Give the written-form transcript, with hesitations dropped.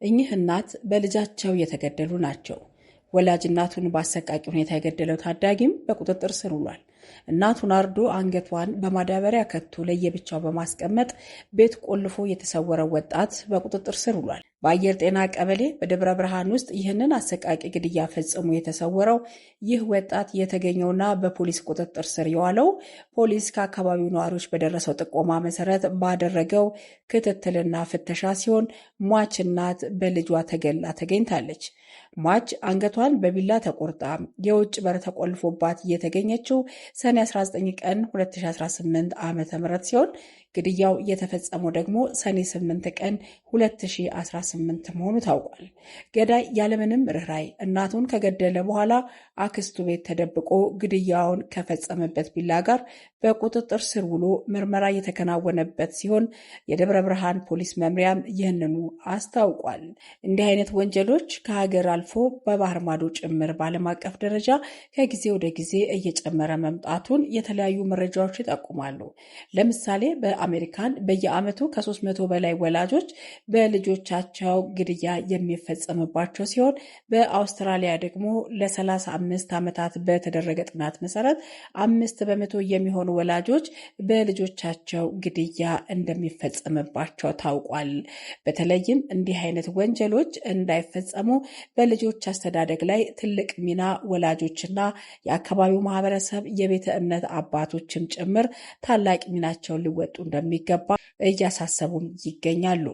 እኚህ እናት በልጃቸው የተገደሉ ናቸው። ወላጅ እናቱን በአሰቃቂ ሁኔታ የገደለው ታዳጊም በቁጥጥር ስር ውሏል። እናቱን አርዶ አንገቷን በማዳበሪያ ከቶ ለየብቻው በማስቀመጥ ቤት ቆልፎ የተሰወረው ወጣት በቁጥጥር ስር ውሏል። በአየር ጤና ቀበሌ በደብረ ብርሃን ውስጥ ይህንን አሰቃቂ ግድያ ፈጽሞ የተሰወረው ይህ ወጣት የተገኘውና በፖሊስ ቁጥጥር ስር የዋለው ፖሊስ ከአካባቢው ነዋሪዎች በደረሰው ጥቆማ መሰረት ባደረገው ክትትልና ፍተሻ ሲሆን ሟች እናት በልጇ ተገላ ተገኝታለች። ሟች አንገቷን በቢላ ተቆርጣ የውጭ በር ተቆልፎባት የተገኘችው ሰኔ 19 ቀን 2018 ዓ.ም ሲሆን ግድያው የተፈጸመው ደግሞ ሰኔ 8 ቀን 2018 መሆኑ ታውቋል። ገዳይ ያለምንም ርኅራኄ እናቱን ከገደለ በኋላ አክስቱ ቤት ተደብቆ ግድያውን ከፈጸመበት ቢላ ጋር በቁጥጥር ስር ውሎ ምርመራ የተከናወነበት ሲሆን የደብረ ብርሃን ፖሊስ መምሪያም ይህንኑ አስታውቋል። እንዲህ አይነት ወንጀሎች ከሀገር አልፎ በባህር ማዶ ጭምር በዓለም አቀፍ ደረጃ ከጊዜ ወደ ጊዜ እየጨመረ መምጣቱን የተለያዩ መረጃዎች ይጠቁማሉ። ለምሳሌ በአሜሪካን በየዓመቱ ከ300 በላይ ወላጆች በልጆቻቸው ግድያ የሚፈጸምባቸው ሲሆን በአውስትራሊያ ደግሞ ለ35 ዓመታት በተደረገ ጥናት መሰረት 5% የሚሆኑ ወላጆች በልጆቻቸው ግድያ እንደሚፈጸምባቸው ታውቋል። በተለይም እንዲህ አይነት ወንጀሎች እንዳይፈጸሙ በልጆች አስተዳደግ ላይ ትልቅ ሚና ወላጆችና የአካባቢው ማህበረሰብ የቤተ እምነት አባቶችም ጭምር ታላቅ ሚናቸውን ሊወጡ እንደሚገባ እያሳሰቡም ይገኛሉ።